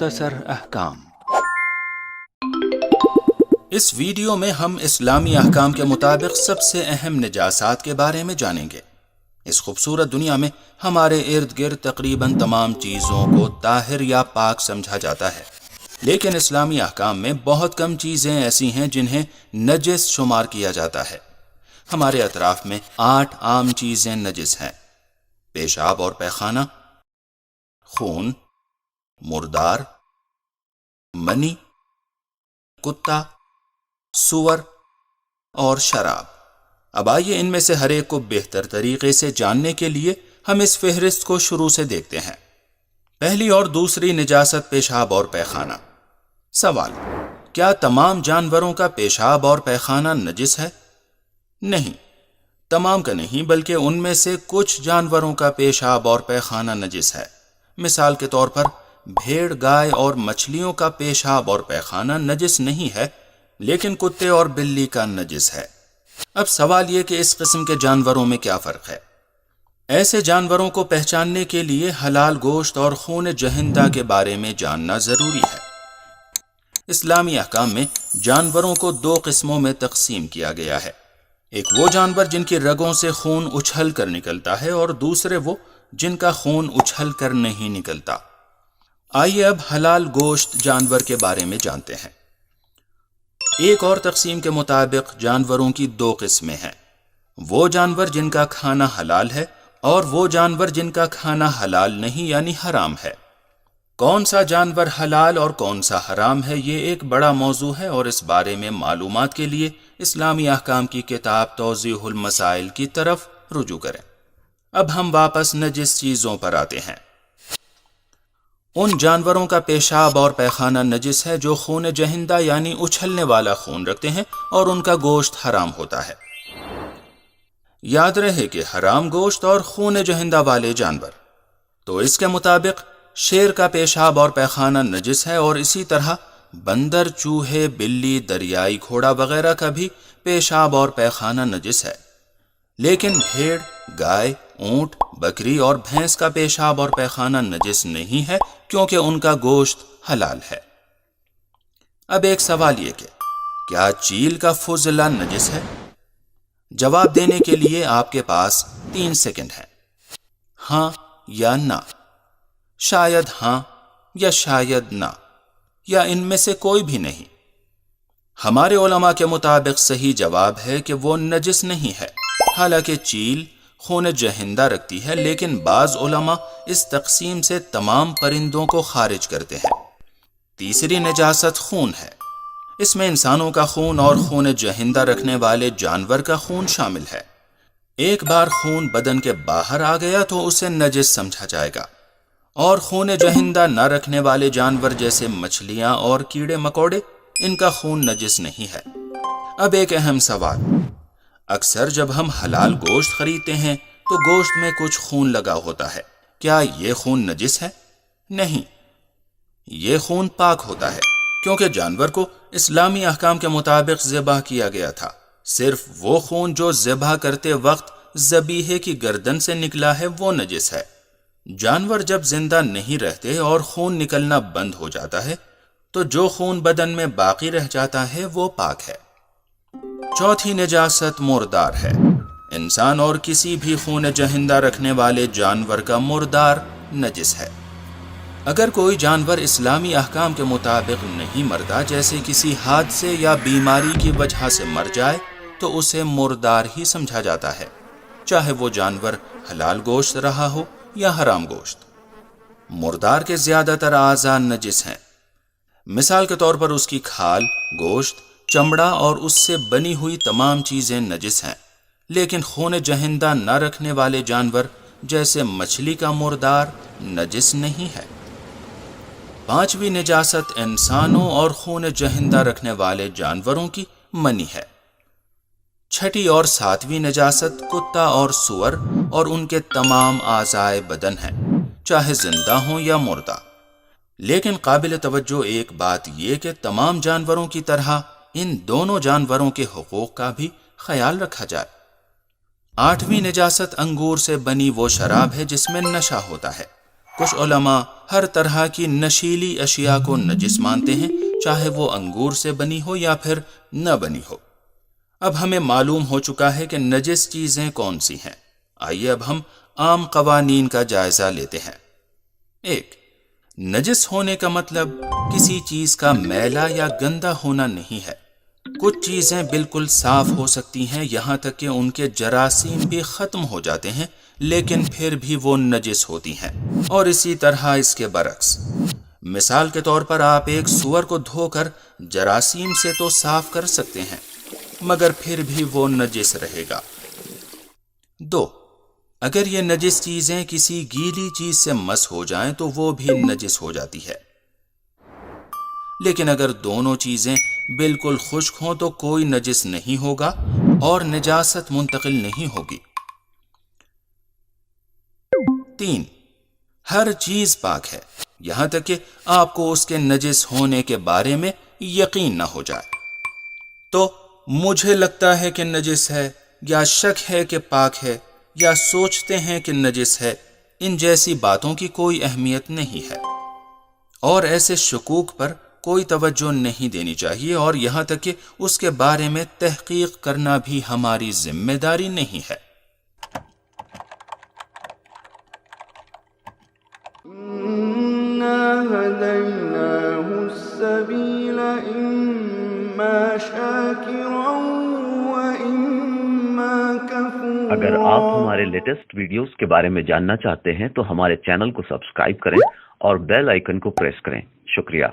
مختصر احکام۔ اس ویڈیو میں ہم اسلامی احکام کے مطابق سب سے اہم نجاسات کے بارے میں جانیں گے۔ اس خوبصورت دنیا میں ہمارے ارد گرد تقریباً تمام چیزوں کو طاہر یا پاک سمجھا جاتا ہے، لیکن اسلامی احکام میں بہت کم چیزیں ایسی ہیں جنہیں نجس شمار کیا جاتا ہے۔ ہمارے اطراف میں 8 عام چیزیں نجس ہیں: پیشاب اور پیخانہ، خون، مردار، منی، کتا، سور اور شراب۔ اب آئیے ان میں سے ہر ایک کو بہتر طریقے سے جاننے کے لیے ہم اس فہرست کو شروع سے دیکھتے ہیں۔ پہلی اور دوسری نجاست پیشاب اور پیخانہ۔ سوال: کیا تمام جانوروں کا پیشاب اور پیخانہ نجس ہے؟ نہیں، تمام کا نہیں، بلکہ ان میں سے کچھ جانوروں کا پیشاب اور پیخانہ نجس ہے۔ مثال کے طور پر بھیڑ، گائے اور مچھلیوں کا پیشاب اور پیخانہ نجس نہیں ہے، لیکن کتے اور بلی کا نجس ہے۔ اب سوال یہ کہ اس قسم کے جانوروں میں کیا فرق ہے؟ ایسے جانوروں کو پہچاننے کے لیے حلال گوشت اور خون جہندہ کے بارے میں جاننا ضروری ہے۔ اسلامی احکام میں جانوروں کو 2 قسموں میں تقسیم کیا گیا ہے۔ ایک وہ جانور جن کی رگوں سے خون اچھل کر نکلتا ہے، اور دوسرے وہ جن کا خون اچھل کر نہیں نکلتا۔ آئیے اب حلال گوشت جانور کے بارے میں جانتے ہیں۔ ایک اور تقسیم کے مطابق جانوروں کی 2 قسمیں ہیں: وہ جانور جن کا کھانا حلال ہے اور وہ جانور جن کا کھانا حلال نہیں، یعنی حرام ہے۔ کون سا جانور حلال اور کون سا حرام ہے، یہ ایک بڑا موضوع ہے، اور اس بارے میں معلومات کے لیے اسلامی احکام کی کتاب توضیح المسائل کی طرف رجوع کریں۔ اب ہم واپس نجس چیزوں پر آتے ہیں۔ ان جانوروں کا پیشاب اور پیخانہ نجس ہے جو خون جہندہ یعنی اچھلنے والا خون رکھتے ہیں، اور ان کا گوشت حرام ہوتا ہے۔ یاد رہے کہ حرام گوشت اور خون جہندہ والے جانور۔ تو اس کے مطابق شیر کا پیشاب اور پیخانہ نجس ہے، اور اسی طرح بندر، چوہے، بلی، دریائی گھوڑا وغیرہ کا بھی پیشاب اور پیخانہ نجس ہے، لیکن بھیڑ، گائے، اونٹ، بکری اور بھینس کا پیشاب اور پیخانہ نجس نہیں ہے، کیونکہ ان کا گوشت حلال ہے۔ اب ایک سوال یہ کہ کیا چیل کا فضلہ نجس ہے؟ جواب دینے کے لیے آپ کے پاس 3 سیکنڈ ہیں: ہاں یا نہ، شاید ہاں یا شاید نہ، یا ان میں سے کوئی بھی نہیں۔ ہمارے علماء کے مطابق صحیح جواب ہے کہ وہ نجس نہیں ہے۔ حالانکہ چیل خون جہندہ رکھتی ہے، لیکن بعض علماء اس تقسیم سے تمام پرندوں کو خارج کرتے ہیں۔ تیسری نجاست خون ہے۔ اس میں انسانوں کا خون اور خون جہندہ رکھنے والے جانور کا خون شامل ہے۔ ایک بار خون بدن کے باہر آ گیا تو اسے نجس سمجھا جائے گا، اور خون جہندہ نہ رکھنے والے جانور جیسے مچھلیاں اور کیڑے مکوڑے، ان کا خون نجس نہیں ہے۔ اب ایک اہم سوال: اکثر جب ہم حلال گوشت خریدتے ہیں تو گوشت میں کچھ خون لگا ہوتا ہے، کیا یہ خون نجس ہے؟ نہیں، یہ خون پاک ہوتا ہے، کیونکہ جانور کو اسلامی احکام کے مطابق ذبح کیا گیا تھا۔ صرف وہ خون جو ذبح کرتے وقت ذبیحے کی گردن سے نکلا ہے وہ نجس ہے۔ جانور جب زندہ نہیں رہتے اور خون نکلنا بند ہو جاتا ہے تو جو خون بدن میں باقی رہ جاتا ہے وہ پاک ہے۔ چوتھی نجاست مردار ہے۔ انسان اور کسی بھی خون جہندہ رکھنے والے جانور کا مردار نجس ہے۔ اگر کوئی جانور اسلامی احکام کے مطابق نہیں مرتا، جیسے کسی حادثے یا بیماری کی وجہ سے مر جائے، تو اسے مردار ہی سمجھا جاتا ہے، چاہے وہ جانور حلال گوشت رہا ہو یا حرام گوشت۔ مردار کے زیادہ تر اعضاء نجس ہیں۔ مثال کے طور پر اس کی کھال، گوشت، چمڑا اور اس سے بنی ہوئی تمام چیزیں نجس ہیں، لیکن خون جہندہ نہ رکھنے والے جانور جیسے مچھلی کا مردار نجس نہیں ہے۔ 5ویں نجاست انسانوں اور خون جہندہ رکھنے والے جانوروں کی منی ہے۔ 6ٹھی اور 7ویں نجاست کتا اور سور اور ان کے تمام اعضائے بدن ہیں، چاہے زندہ ہوں یا مردہ۔ لیکن قابل توجہ ایک بات یہ کہ تمام جانوروں کی طرح ان دونوں جانوروں کے حقوق کا بھی خیال رکھا جائے۔ 8ویں نجاست انگور سے بنی وہ شراب ہے جس میں نشہ ہوتا ہے۔ کچھ علماء ہر طرح کی نشیلی اشیاء کو نجس مانتے ہیں، چاہے وہ انگور سے بنی ہو یا پھر نہ بنی ہو۔ اب ہمیں معلوم ہو چکا ہے کہ نجس چیزیں کون سی ہیں۔ آئیے اب ہم عام قوانین کا جائزہ لیتے ہیں۔ 1. نجس ہونے کا مطلب کسی چیز کا میلا یا گندا ہونا نہیں ہے۔ کچھ چیزیں بالکل صاف ہو سکتی ہیں، یہاں تک کہ ان کے جراثیم بھی ختم ہو جاتے ہیں، لیکن پھر بھی وہ نجس ہوتی ہیں، اور اسی طرح اس کے برعکس۔ مثال کے طور پر آپ ایک سور کو دھو کر جراثیم سے تو صاف کر سکتے ہیں، مگر پھر بھی وہ نجس رہے گا۔ 2. اگر یہ نجس چیزیں کسی گیلی چیز سے مس ہو جائیں تو وہ بھی نجس ہو جاتی ہے، لیکن اگر دونوں چیزیں بالکل خشک ہوں تو کوئی نجس نہیں ہوگا اور نجاست منتقل نہیں ہوگی۔ 3. ہر چیز پاک ہے، یہاں تک کہ آپ کو اس کے نجس ہونے کے بارے میں یقین نہ ہو جائے۔ تو مجھے لگتا ہے کہ نجس ہے، یا شک ہے کہ پاک ہے، یا سوچتے ہیں کہ نجس ہے، ان جیسی باتوں کی کوئی اہمیت نہیں ہے، اور ایسے شکوک پر کوئی توجہ نہیں دینی چاہیے، اور یہاں تک کہ اس کے بارے میں تحقیق کرنا بھی ہماری ذمہ داری نہیں ہے۔ اگر آپ ہمارے لیٹسٹ ویڈیوز کے بارے میں جاننا چاہتے ہیں تو ہمارے چینل کو سبسکرائب کریں اور بیل آئیکن کو پریس کریں۔ شکریہ۔